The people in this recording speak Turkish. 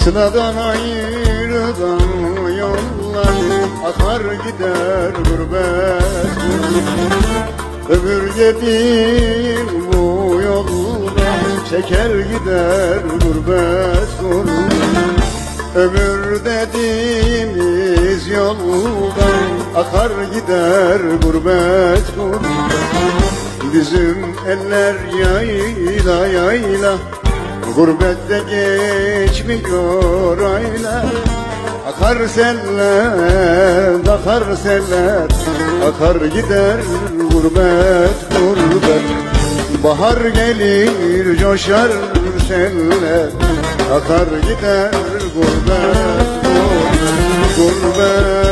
Sıradan ayrılan yollar akar gider gurbet. Ömür dediğim bu yolda çeker gider gurbet. Ömür dediğimiz yoldan akar gider gurbet. Bizim eller yayla yayla, gurbette geçmiyor aylar. Akar seller, akar seller, akar gider gurbet, gurbet. Bahar gelir coşar seller, akar gider gurbet, gurbet, gurbet.